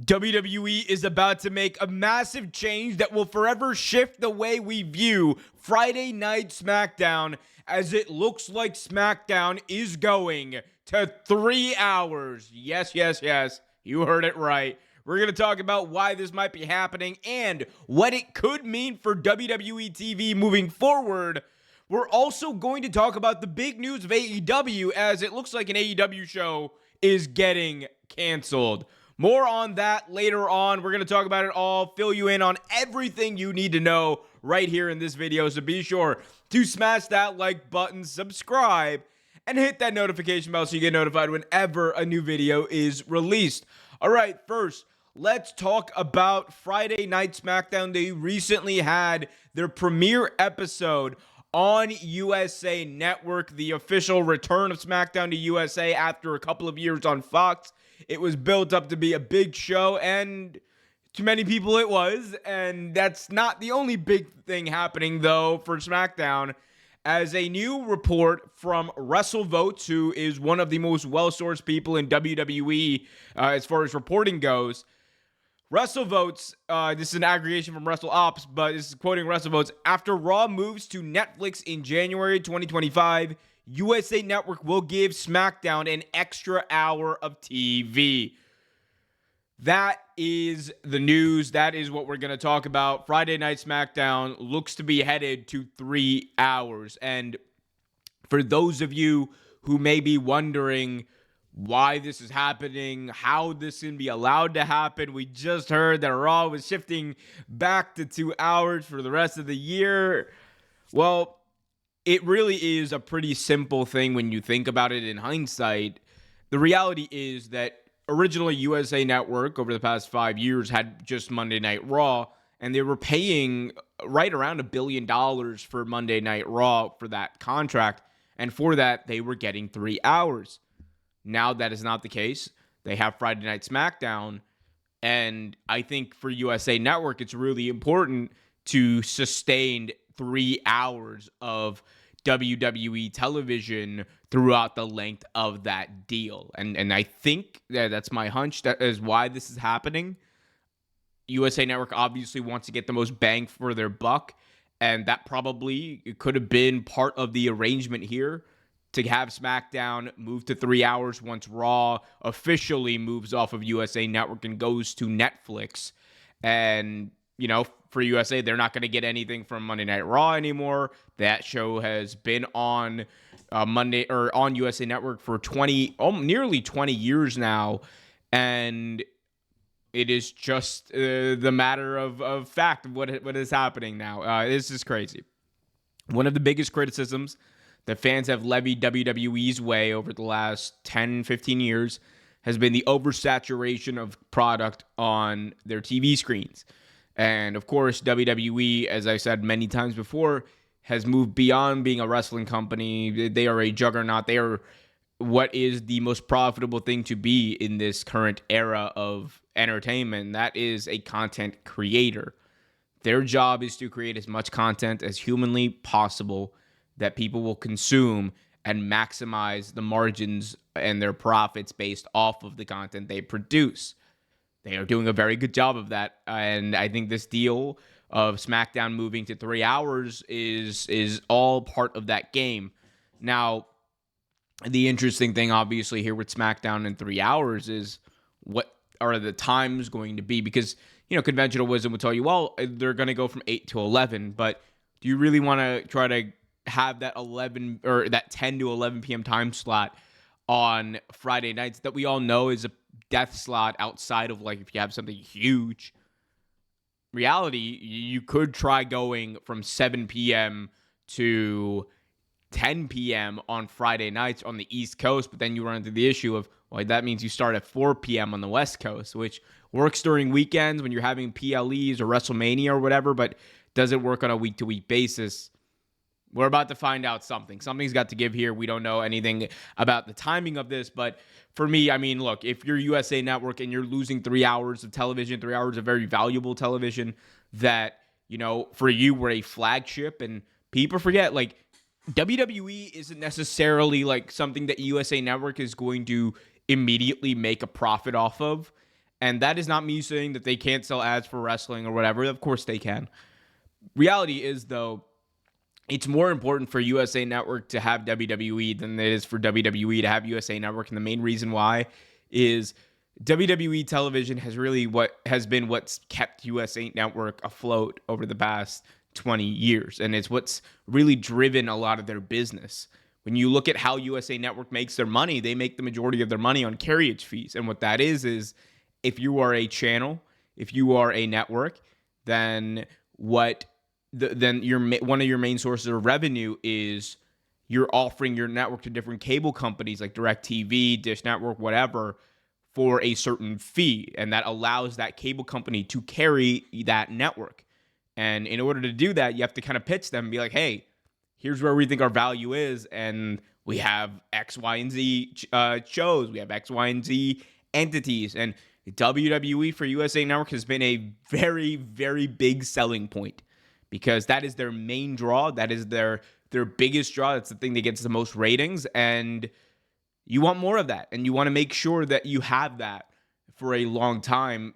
WWE is about to make a massive change that will forever shift the way we view Friday Night SmackDown, as it looks like SmackDown is going to 3 hours. Yes, you heard it right. We're going to talk about why this might be happening and what it could mean for WWE TV moving forward. We're also going to talk about the big news of AEW, as it looks like an AEW show is getting canceled. More on that later on. We're going to talk about it all, fill you in on everything you need to know right here in this video. So be sure to smash that like button, subscribe, and hit that notification bell so you get notified whenever a new video is released. All right, first, let's talk about Friday Night SmackDown. They recently had their premiere episode on USA Network, the official return of SmackDown to USA after a couple of years on Fox. It was built up to be a big show, and to many people it was. And that's not the only big thing happening, though, for SmackDown. As a new report from WrestleVotes, who is one of the most well-sourced people in WWE as far as reporting goes, WrestleVotes, this is an aggregation from WrestleOps, but this is quoting WrestleVotes. After Raw moves to Netflix in January 2025, USA Network will give SmackDown an extra hour of TV. That is the news. That is what we're going to talk about. Friday Night SmackDown looks to be headed to 3 hours. And for those of you who may be wondering why this is happening, how this can be allowed to happen, we just heard that Raw was shifting back to 2 hours for the rest of the year. Well, it really is a pretty simple thing when you think about it in hindsight. The reality is that originally USA Network over the past 5 years had just Monday Night Raw, and they were paying right around $1 billion for Monday Night Raw for that contract, and for that they were getting 3 hours. Now that is not the case. They have Friday Night SmackDown, and I think for USA Network it's really important to sustain 3 hours of WWE television throughout the length of that deal. And I think that's my hunch. That is why this is happening. USA Network obviously wants to get the most bang for their buck, and that probably could have been part of the arrangement here to have SmackDown move to 3 hours once Raw officially moves off of USA Network and goes to Netflix. And, you know, for USA, they're not going to get anything from Monday Night Raw anymore. That show has been on on USA Network for nearly 20 years now, and it is just the matter of fact of what is happening now. This is crazy. One of the biggest criticisms that fans have levied WWE's way over the last 10, 15 years has been the oversaturation of product on their TV screens. And of course, WWE, as I said many times before, has moved beyond being a wrestling company. They are a juggernaut. They are what is the most profitable thing to be in this current era of entertainment. That is a content creator. Their job is to create as much content as humanly possible that people will consume and maximize the margins and their profits based off of the content they produce. They are doing a very good job of that, and I think this deal of SmackDown moving to 3 hours is all part of that game. Now, the interesting thing, obviously, here with SmackDown in 3 hours is what are the times going to be? Because, you know, conventional wisdom would tell you, well, they're going to go from 8 to 11, but do you really want to try to have that 11 or that 10 to 11 p.m. time slot on Friday nights that we all know is a death slot outside of, like, if you have something huge? Reality, you could try going from 7 p.m. to 10 p.m. on Friday nights on the East Coast, but then you run into the issue of, well, that means you start at 4 p.m. on the West Coast, which works during weekends when you're having PLEs or WrestleMania or whatever, but doesn't work on a week-to-week basis. We're about to find out something. Something's got to give here. We don't know anything about the timing of this, but for me, I mean, look, if you're USA Network and you're losing 3 hours of television, 3 hours of very valuable television that, you know, for you were a flagship, and people forget, like, WWE isn't necessarily like something that USA Network is going to immediately make a profit off of. And that is not me saying that they can't sell ads for wrestling or whatever. Of course they can. Reality is, though, it's more important for USA Network to have WWE than it is for WWE to have USA Network. And the main reason why is WWE television has been what's kept USA Network afloat over the past 20 years. And it's what's really driven a lot of their business. When you look at how USA Network makes their money, they make the majority of their money on carriage fees. And what that is if you are a channel, if you are a network, then one of your main sources of revenue is you're offering your network to different cable companies like DirecTV, Dish Network, whatever, for a certain fee. And that allows that cable company to carry that network. And in order to do that, you have to kind of pitch them and be like, hey, here's where we think our value is. And we have X, Y, and Z shows. We have X, Y, and Z entities. And WWE for USA Network has been a very, very big selling point because that is their main draw. That is their biggest draw. That's the thing that gets the most ratings. And you want more of that. And you want to make sure that you have that for a long time.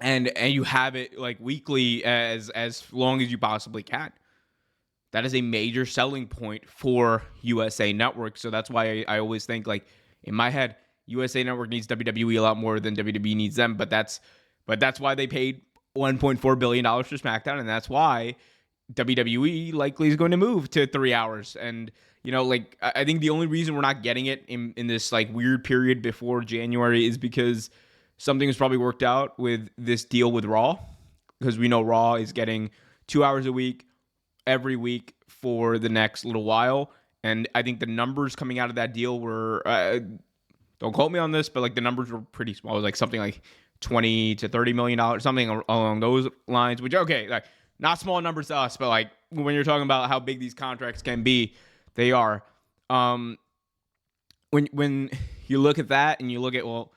And you have it like weekly as long as you possibly can. That is a major selling point for USA Network. So that's why I always think, like, in my head, USA Network needs WWE a lot more than WWE needs them. But that's why they paid $1.4 billion for SmackDown. And that's why WWE likely is going to move to 3 hours. And, you know, like, I think the only reason we're not getting it in this, like, weird period before January is because something has probably worked out with this deal with Raw, because we know Raw is getting 2 hours a week, every week for the next little while. And I think the numbers coming out of that deal were, don't quote me on this, but like the numbers were pretty small. It was like something like $20 to $30 million, something along those lines, which, okay, like not small numbers to us, but like when you're talking about how big these contracts can be, they are. When you look at that and you look at, well,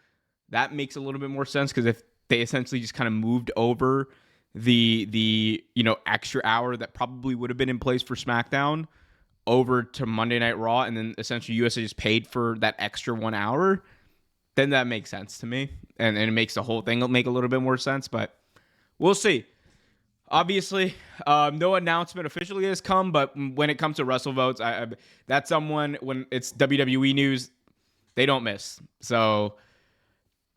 that makes a little bit more sense, because if they essentially just kind of moved over the extra hour that probably would have been in place for SmackDown over to Monday Night Raw, and then essentially USA just paid for that extra 1 hour, then that makes sense to me, and it makes the whole thing make a little bit more sense. But we'll see. Obviously, no announcement officially has come, but when it comes to WrestleVotes, that's someone, when it's WWE news, they don't miss. So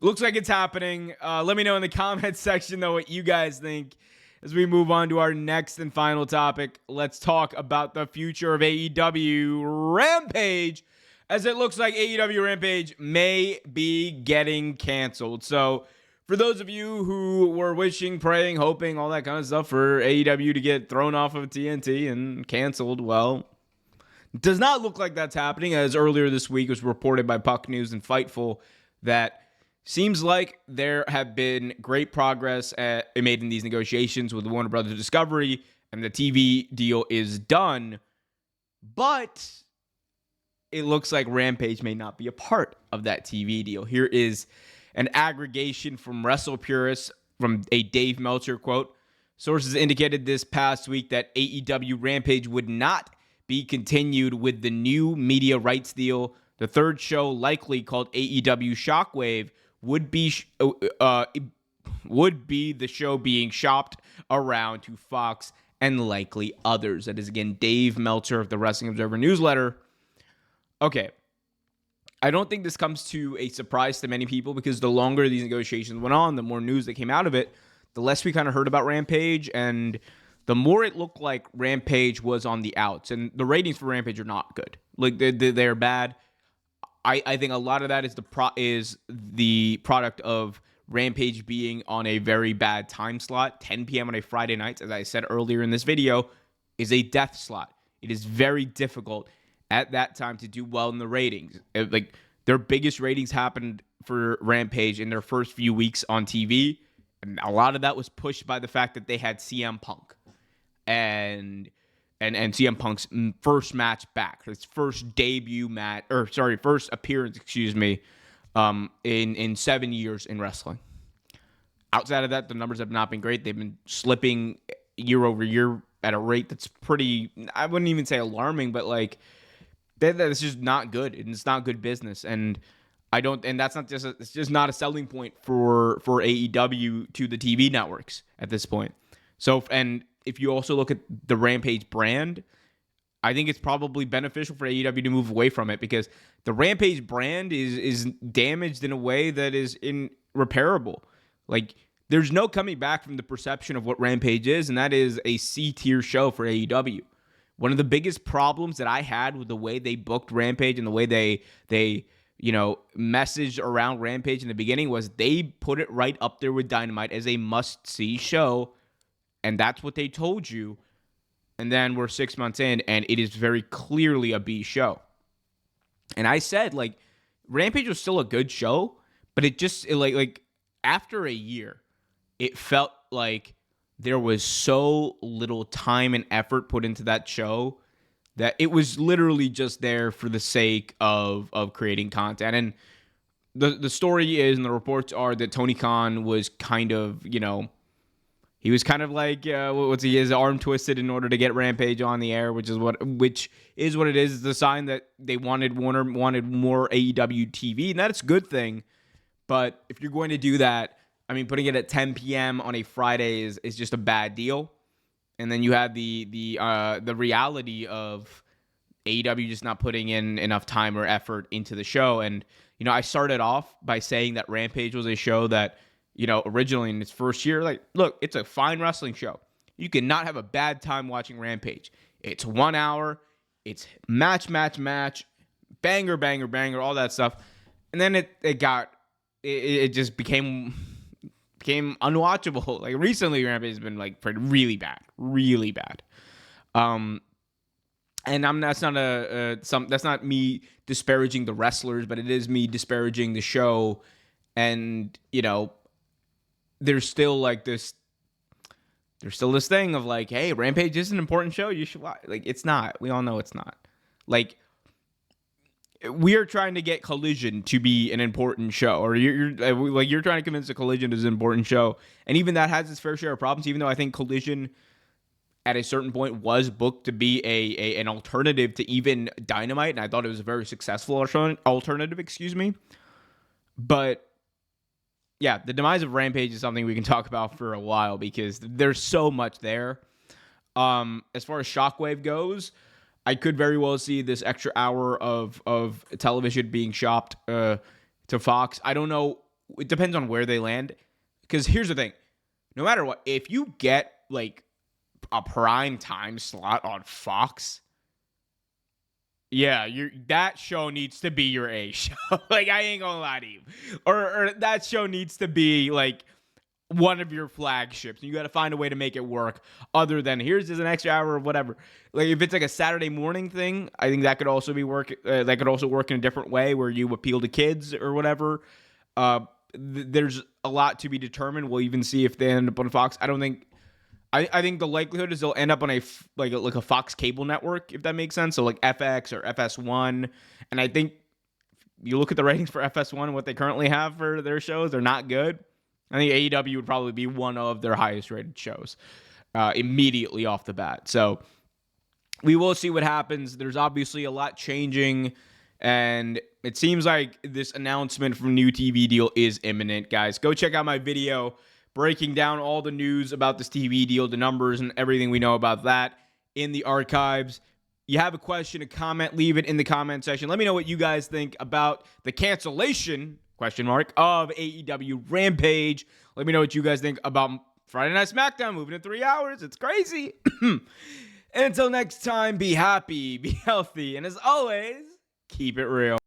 looks like it's happening. Let me know in the comments section, though, what you guys think. As we move on to our next and final topic, let's talk about the future of AEW Rampage, as it looks like AEW Rampage may be getting canceled. So for those of you who were wishing, praying, hoping, all that kind of stuff for AEW to get thrown off of TNT and canceled, well, it does not look like that's happening, as earlier this week was reported by Puck News and Fightful that seems like there have been great progress made in these negotiations with Warner Brothers Discovery, and the TV deal is done. But it looks like Rampage may not be a part of that TV deal. Here is an aggregation from Wrestle Purists from a Dave Meltzer quote. Sources indicated this past week that AEW Rampage would not be continued with the new media rights deal. The third show, likely called AEW Shockwave, would be the show being shopped around to Fox and likely others. That is, again, Dave Meltzer of the Wrestling Observer newsletter. Okay, I don't think this comes to a surprise to many people, because the longer these negotiations went on, the more news that came out of it, the less we kind of heard about Rampage, and the more it looked like Rampage was on the outs. And the ratings for Rampage are not good. Like, they're bad. I think a lot of that is the product of Rampage being on a very bad time slot. 10 p.m. on a Friday night, as I said earlier in this video, is a death slot. It is very difficult at that time to do well in the ratings. Like, their biggest ratings happened for Rampage in their first few weeks on TV, and a lot of that was pushed by the fact that they had CM Punk and CM Punk's first match back, his first debut match, first appearance, in 7 years in wrestling. Outside of that, the numbers have not been great. They've been slipping year over year at a rate that's pretty, I wouldn't even say alarming, but like, that's just not good. It's not good business. And I don't, and that's not just it's just not a selling point for AEW to the TV networks at this point. So, and if you also look at the Rampage brand, I think it's probably beneficial for AEW to move away from it, because the Rampage brand is damaged in a way that is irreparable. Like, there's no coming back from the perception of what Rampage is, and that is a C-tier show for AEW. One of the biggest problems that I had with the way they booked Rampage and the way they messaged around Rampage in the beginning was they put it right up there with Dynamite as a must-see show, and that's what they told you. And then we're 6 months in, and it is very clearly a B show. And I said, like, Rampage was still a good show, but it just, like after a year, it felt like there was so little time and effort put into that show that it was literally just there for the sake of creating content. And the story is, and the reports are, that Tony Khan was kind of, he was kind of like, his arm twisted in order to get Rampage on the air, which is what it is. It's a sign that they wanted more AEW TV, and that's a good thing. But if you're going to do that, I mean, putting it at 10 p.m. on a Friday is just a bad deal. And then you have the reality of AEW just not putting in enough time or effort into the show. And, I started off by saying that Rampage was a show that, originally in its first year, like, look, it's a fine wrestling show. You cannot have a bad time watching Rampage. It's 1 hour. It's match, banger, all that stuff. And then it just became unwatchable. Like, recently, Rampage has been like really bad. And that's not me disparaging the wrestlers, but it is me disparaging the show. And there's still this thing of like, hey, Rampage is an important show. You should watch. Like, it's not. We all know it's not. Like, we are trying to get Collision to be an important show, or you're trying to convince a Collision is an important show, and even that has its fair share of problems. Even though I think Collision, at a certain point, was booked to be an alternative to even Dynamite, and I thought it was a very successful alternative. But yeah, the demise of Rampage is something we can talk about for a while, because there's so much there. As far as Shockwave goes, I could very well see this extra hour of television being shopped to Fox. I don't know. It depends on where they land. Because here's the thing. No matter what, if you get like a prime time slot on Fox, yeah, that show needs to be your A show. Like, I ain't gonna lie to you. Or that show needs to be like one of your flagships. You got to find a way to make it work other than here's just an extra hour of whatever. Like, if it's like a Saturday morning thing, I think that could also be that could also work in a different way where you appeal to kids or whatever. There's a lot to be determined. We'll even see if they end up on Fox. I think the likelihood is they'll end up on a Fox cable network, if that makes sense. So like FX or FS1. And I think you look at the ratings for FS1 and what they currently have for their shows, they're not good. I think AEW would probably be one of their highest rated shows immediately off the bat. So we will see what happens. There's obviously a lot changing, and it seems like this announcement from new TV deal is imminent, guys. Go check out my video breaking down all the news about this TV deal, the numbers, and everything we know about that in the archives. You have a question, a comment, leave it in the comment section. Let me know what you guys think about the cancellation of AEW Rampage. Let me know what you guys think about Friday Night SmackDown moving to 3 hours. It's crazy. And until next time, be happy, be healthy, and as always, keep it real.